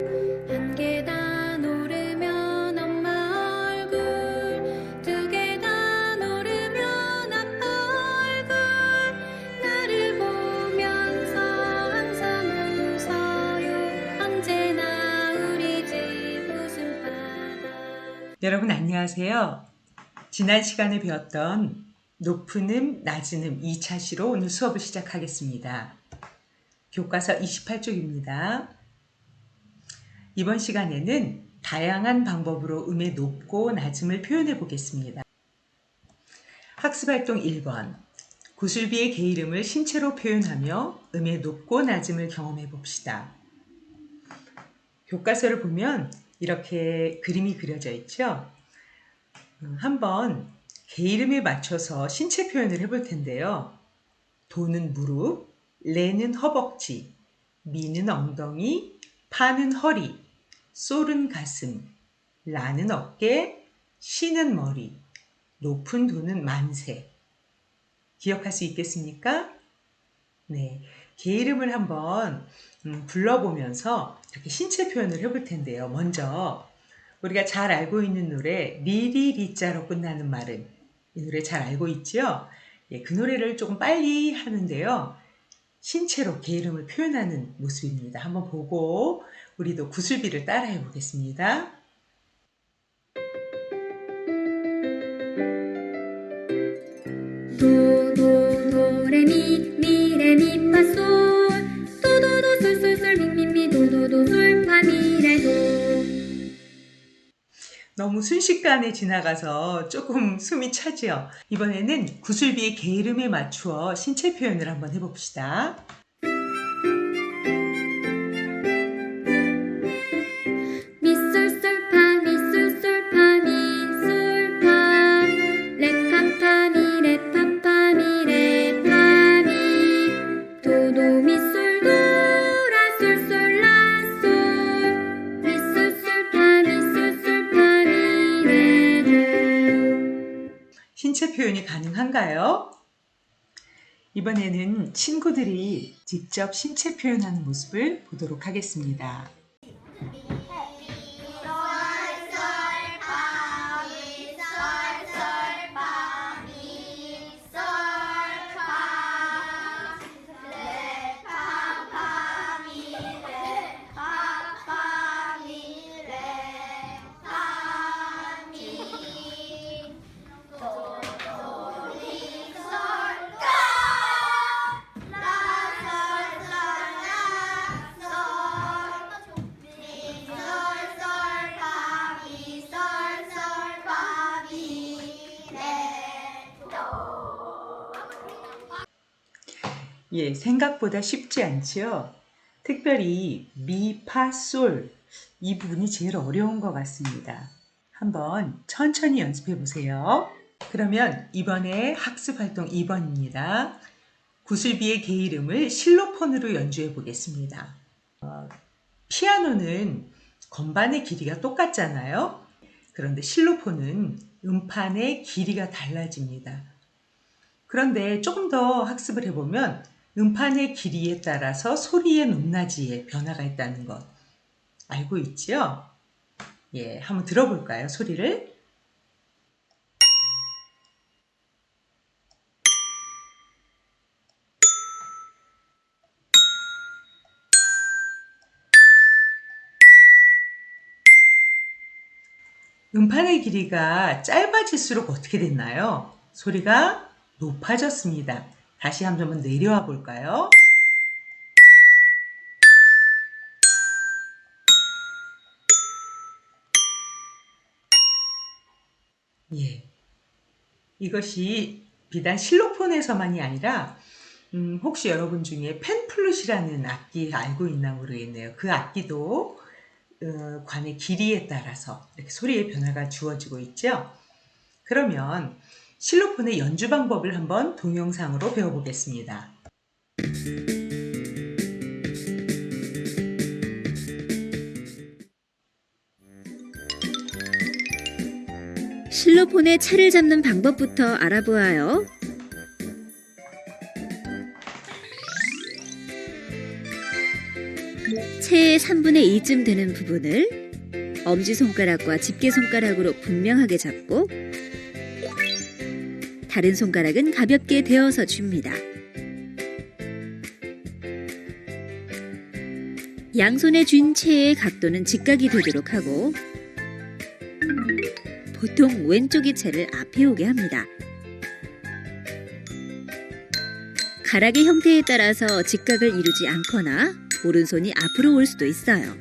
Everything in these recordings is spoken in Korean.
한 계단 오르면 엄마 얼굴, 두 계단 오르면 아빠 얼굴, 나를 보면서 항상 웃어요. 언제나 우리 집 웃음바다. 여러분 안녕하세요. 지난 시간에 배웠던 높은 음, 낮은 음 2차 시로 오늘 수업을 시작하겠습니다. 교과서 28쪽입니다. 이번 시간에는 다양한 방법으로 음의 높고 낮음을 표현해 보겠습니다. 학습활동 1번. 구슬비의 게으름을 신체로 표현하며 음의 높고 낮음을 경험해 봅시다. 교과서를 보면 이렇게 그림이 그려져 있죠. 한번 게으름에 맞춰서 신체 표현을 해볼 텐데요. 도는 무릎, 레는 허벅지, 미는 엉덩이, 파는 허리, 쏠은 가슴, 라는 어깨, 시는 머리, 높은 도는 만세. 기억할 수 있겠습니까? 네, 게으름을 한번 불러보면서 이렇게 신체 표현을 해볼 텐데요. 먼저 우리가 잘 알고 있는 노래 리리리자로 끝나는 말은 이 노래 잘 알고 있죠? 예, 그 노래를 조금 빨리 하는데요. 신체로 게으름을 표현하는 모습입니다. 한번 보고 우리도 구슬비를 따라해 보겠습니다. 도레미파솔 도도도 솔솔솔 미미미 도도도 솔파미레도. 너무 순식간에 지나가서 조금 숨이 차지요. 이번에는 구슬비의 게으름에 맞추어 신체 표현을 한번 해봅시다. 미솔솔파 미솔솔파 미솔파 레파파미 레파파미 레파미 도도미솔도라 솔솔라솔 미솔솔파 미솔솔파 미레도. 신체 표현이 가능한가요? 이번에는 친구들이 직접 신체 표현하는 모습을 보도록 하겠습니다. 예, 생각보다 쉽지 않지요? 특별히 미, 파, 솔 이 부분이 제일 어려운 것 같습니다. 한번 천천히 연습해 보세요. 그러면 이번에 학습활동 2번입니다. 구슬비의 게으름을 실로폰으로 연주해 보겠습니다. 피아노는 건반의 길이가 똑같잖아요. 그런데 실로폰은 음판의 길이가 달라집니다. 그런데 조금 더 학습을 해보면 음판의 길이에 따라서 소리의 높낮이에 변화가 있다는 것 알고 있죠? 예, 한번 들어볼까요? 소리를. 음판의 길이가 짧아질수록 어떻게 됐나요? 소리가 높아졌습니다. 다시 한번 내려와 볼까요? 예, 이것이 비단 실로폰에서만이 아니라 혹시 여러분 중에 펜플룻이라는 악기 알고 있나 모르겠네요. 그 악기도 관의 길이에 따라서 이렇게 소리의 변화가 주어지고 있죠. 그러면 실로폰의 연주 방법을 한번 동영상으로 배워보겠습니다. 실로폰의 차를 잡는 방법부터 알아보아요. 채의 3분의 2쯤 되는 부분을 엄지손가락과 집게손가락으로 분명하게 잡고 다른 손가락은 가볍게 대어서 줍니다. 양손에 쥔 채의 각도는 직각이 되도록 하고 보통 왼쪽이 채를 앞에 오게 합니다. 가락의 형태에 따라서 직각을 이루지 않거나 오른손이 앞으로 올 수도 있어요.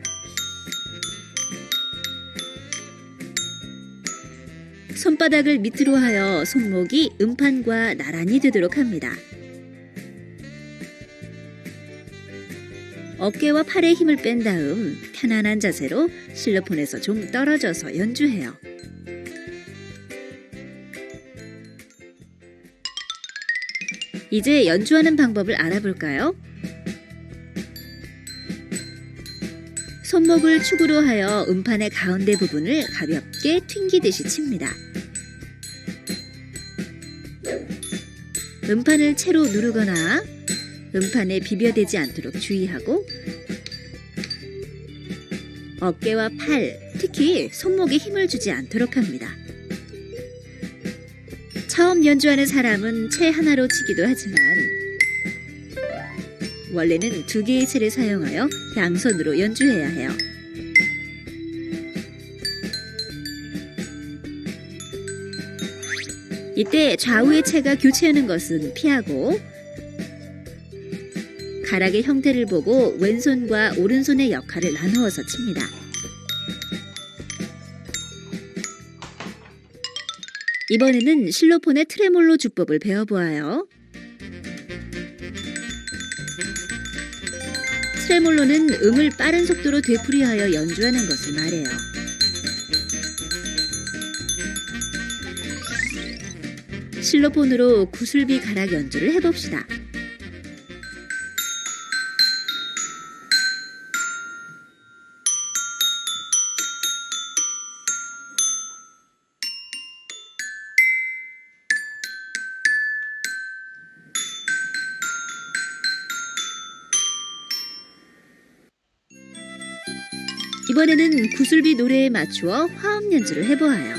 손바닥을 밑으로 하여 손목이 음판과 나란히 되도록 합니다. 어깨와 팔에 힘을 뺀 다음 편안한 자세로 실로폰에서 좀 떨어져서 연주해요. 이제 연주하는 방법을 알아볼까요? 손목을 축으로 하여 음판의 가운데 부분을 가볍게 튕기듯이 칩니다. 음판을 채로 누르거나 음판에 비벼대지 않도록 주의하고 어깨와 팔, 특히 손목에 힘을 주지 않도록 합니다. 처음 연주하는 사람은 채 하나로 치기도 하지만 원래는 2개의 채를 사용하여 양손으로 연주해야 해요. 이때 좌우의 채가 교체하는 것은 피하고 가락의 형태를 보고 왼손과 오른손의 역할을 나누어서 칩니다. 이번에는 실로폰의 트레몰로 주법을 배워보아요. 트레몰로는 음을 빠른 속도로 되풀이하여 연주하는 것을 말해요. 실로폰으로 구슬비 가락 연주를 해봅시다. 이번에는 구슬비 노래에 맞추어 화음 연주를 해보아요.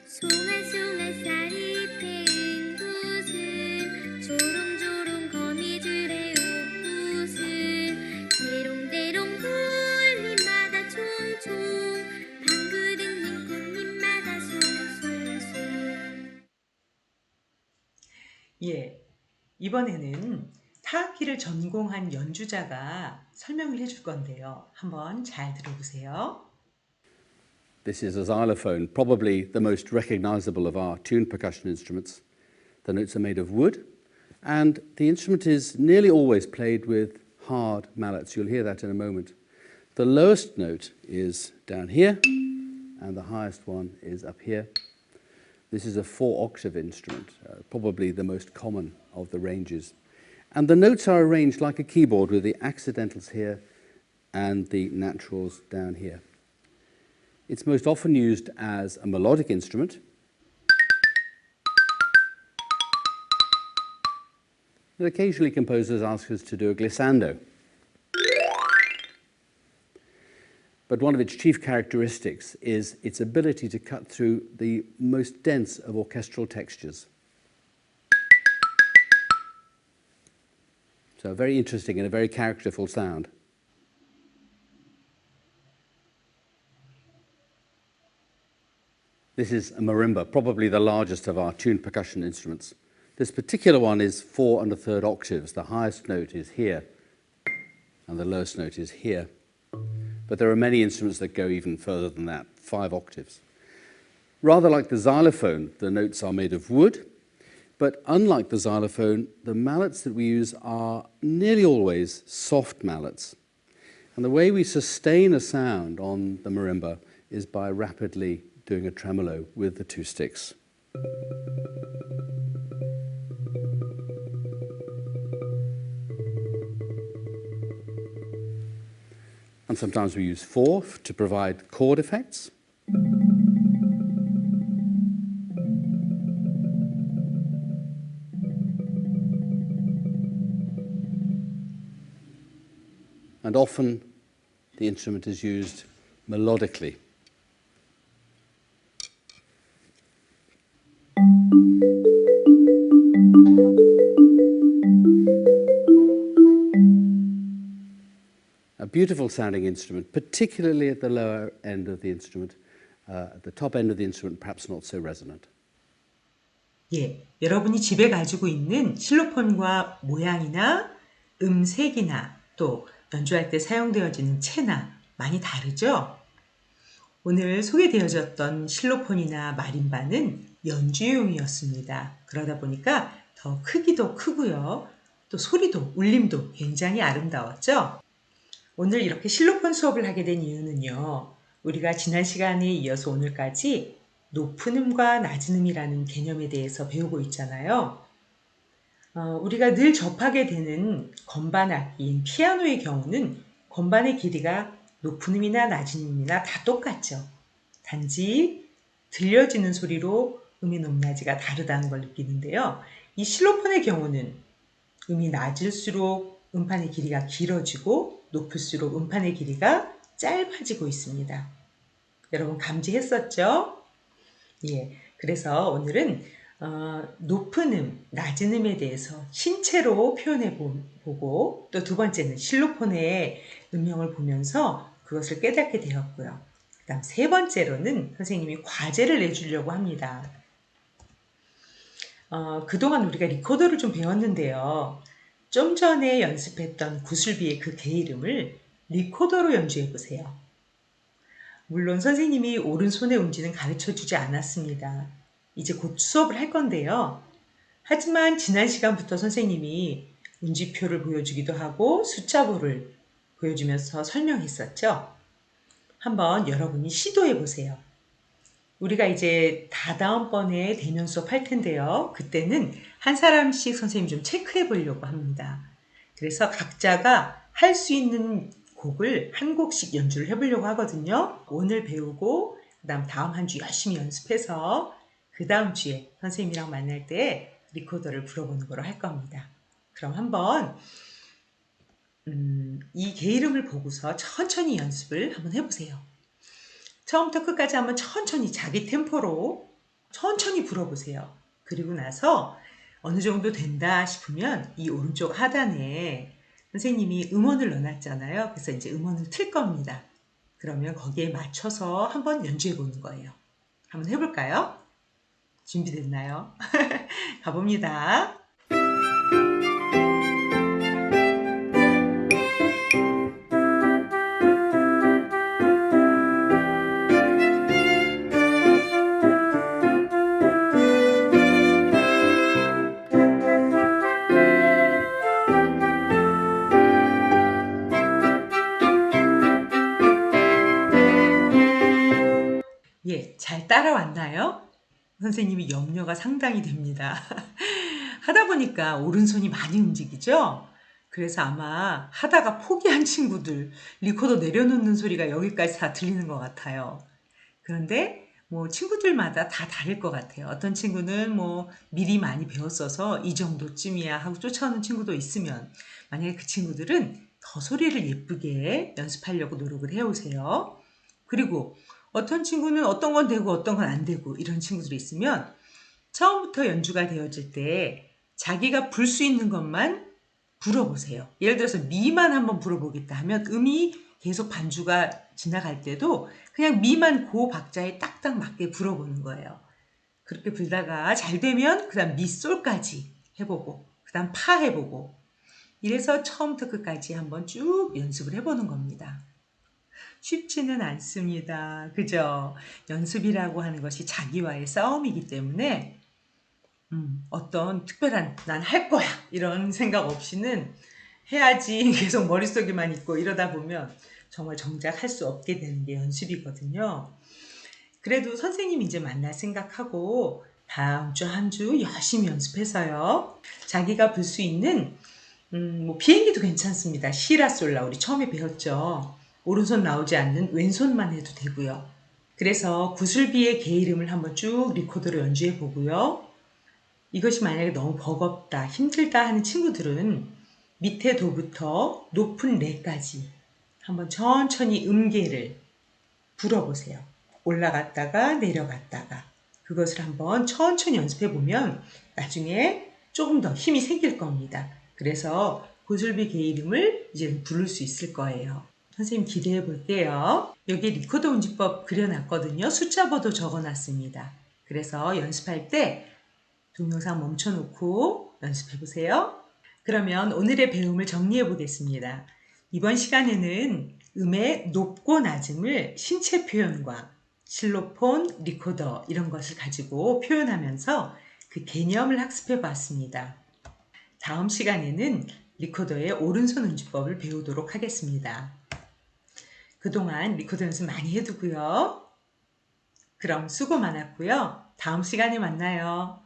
소매소매살이 핀 구슬 조롱조롱 거미줄의 옷구슬 대롱대롱 울림마다 총총 방긋 있는 꽃잎마다 솔솔솔. 예, 이번에는 타악기를 전공한 연주자가 설명을 해줄 건데요. 한번 잘 들어보세요. This is a xylophone, probably the most recognizable of our tuned percussion instruments. The notes are made of wood, and the instrument is nearly always played with hard mallets. You'll hear that in a moment. The lowest note is down here, and the highest one is up here. This is a 4-octave instrument, probably the most common of the ranges. And the notes are arranged like a keyboard with the accidentals here and the naturals down here. It's most often used as a melodic instrument. And occasionally composers ask us to do a glissando. But one of its chief characteristics is its ability to cut through the most dense of orchestral textures. So very interesting and a very characterful sound. This is a marimba, probably the largest of our tuned percussion instruments. This particular one is 4 1/3 octaves. The highest note is here, and the lowest note is here. But there are many instruments that go even further than that, 5 octaves. Rather like the xylophone, the notes are made of wood, but unlike the xylophone, the mallets that we use are nearly always soft mallets. And the way we sustain a sound on the marimba is by rapidly doing a tremolo with the 2 sticks. And sometimes we use 4 to provide chord effects. and often the instrument is used melodically. A beautiful sounding instrument, particularly at the lower end of the instrument. At the top end of the instrument, perhaps not so resonant. 예, 여러분이 집에 가지고 있는 실로폰과 모양이나 음색이나 또 연주할 때 사용되어지는 채나 많이 다르죠? 오늘 소개되어졌던 실로폰이나 마림바는 연주용이었습니다. 그러다 보니까 더 크기도 크고요. 또 소리도, 울림도 굉장히 아름다웠죠? 오늘 이렇게 실로폰 수업을 하게 된 이유는요. 우리가 지난 시간에 이어서 오늘까지 높은 음과 낮은 음이라는 개념에 대해서 배우고 있잖아요. 우리가 늘 접하게 되는 건반 악기인 피아노의 경우는 건반의 길이가 높은 음이나 낮은 음이나 다 똑같죠. 단지 들려지는 소리로 음의 높낮이가 다르다는 걸 느끼는데요. 이 실로폰의 경우는 음이 낮을수록 음판의 길이가 길어지고 높을수록 음판의 길이가 짧아지고 있습니다. 여러분 감지했었죠? 예, 그래서 오늘은 높은 음, 낮은 음에 대해서 신체로 표현해 보고 또 두 번째는 실로폰의 음영을 보면서 그것을 깨닫게 되었고요. 그 다음 세 번째로는 선생님이 과제를 내주려고 합니다. 그동안 우리가 리코더를 좀 배웠는데요. 좀 전에 연습했던 구슬비의 그 개 이름을 리코더로 연주해 보세요. 물론 선생님이 오른손의 운지는 가르쳐주지 않았습니다. 이제 곧 수업을 할 건데요. 하지만 지난 시간부터 선생님이 운지표를 보여주기도 하고 숫자부를 보여주면서 설명했었죠. 한번 여러분이 시도해 보세요. 우리가 이제 다다음번에 대면 수업 할 텐데요. 그때는 한 사람씩 선생님 좀 체크해 보려고 합니다. 그래서 각자가 할 수 있는 곡을 한 곡씩 연주를 해보려고 하거든요. 오늘 배우고 다음 한 주 열심히 연습해서 그 다음 주에 선생님이랑 만날 때 리코더를 불어보는 거로 할 겁니다. 그럼 한번 이 개 이름을 보고서 천천히 연습을 한번 해보세요. 처음부터 끝까지 한번 천천히 자기 템포로 천천히 불어보세요. 그리고 나서 어느 정도 된다 싶으면 이 오른쪽 하단에 선생님이 음원을 넣어놨잖아요. 그래서 이제 음원을 틀 겁니다. 그러면 거기에 맞춰서 한번 연주해 보는 거예요. 한번 해볼까요? 준비됐나요? 가봅니다. 예, 잘 따라왔나요? 선생님이 염려가 상당히 됩니다. 하다 보니까 오른손이 많이 움직이죠? 그래서 아마 하다가 포기한 친구들 리코더 내려놓는 소리가 여기까지 다 들리는 것 같아요. 그런데 뭐 친구들마다 다 다를 것 같아요. 어떤 친구는 뭐 미리 많이 배웠어서 이 정도쯤이야 하고 쫓아오는 친구도 있으면 만약에 그 친구들은 더 소리를 예쁘게 연습하려고 노력을 해오세요. 그리고 어떤 친구는 어떤 건 되고 어떤 건 안 되고 이런 친구들이 있으면 처음부터 연주가 되어질 때 자기가 불 수 있는 것만 불어보세요. 예를 들어서 미만 한번 불어보겠다 하면 음이 계속 반주가 지나갈 때도 그냥 미만 그 박자에 딱딱 맞게 불어보는 거예요. 그렇게 불다가 잘 되면 그 다음 미, 솔까지 해보고 그 다음 파 해보고 이래서 처음부터 끝까지 한번 쭉 연습을 해보는 겁니다. 쉽지는 않습니다. 그죠? 연습이라고 하는 것이 자기와의 싸움이기 때문에 어떤 특별한 난 할 거야 이런 생각 없이는 해야지 계속 머릿속에만 있고 이러다 보면 정말 정작 할 수 없게 되는 게 연습이거든요. 그래도 선생님 이제 만날 생각하고 다음 주 한 주 열심히 연습해서요. 자기가 불 수 있는 뭐 비행기도 괜찮습니다. 시라솔라 우리 처음에 배웠죠. 오른손 나오지 않는 왼손만 해도 되고요. 그래서 구슬비의 개 이름을 한번 쭉 리코더로 연주해 보고요. 이것이 만약에 너무 버겁다, 힘들다 하는 친구들은 밑에 도부터 높은 레까지 한번 천천히 음계를 불어보세요. 올라갔다가 내려갔다가. 그것을 한번 천천히 연습해 보면 나중에 조금 더 힘이 생길 겁니다. 그래서 고슬비 게이름을 이제 부를 수 있을 거예요. 선생님 기대해 볼게요. 여기 리코더 운지법 그려놨거든요. 숫자번호 적어놨습니다. 그래서 연습할 때 동영상 멈춰놓고 연습해 보세요. 그러면 오늘의 배움을 정리해 보겠습니다. 이번 시간에는 음의 높고 낮음을 신체 표현과 실로폰, 리코더 이런 것을 가지고 표현하면서 그 개념을 학습해 봤습니다. 다음 시간에는 리코더의 오른손 운지법을 배우도록 하겠습니다. 그동안 리코더 연습 많이 해두고요. 그럼 수고 많았고요. 다음 시간에 만나요.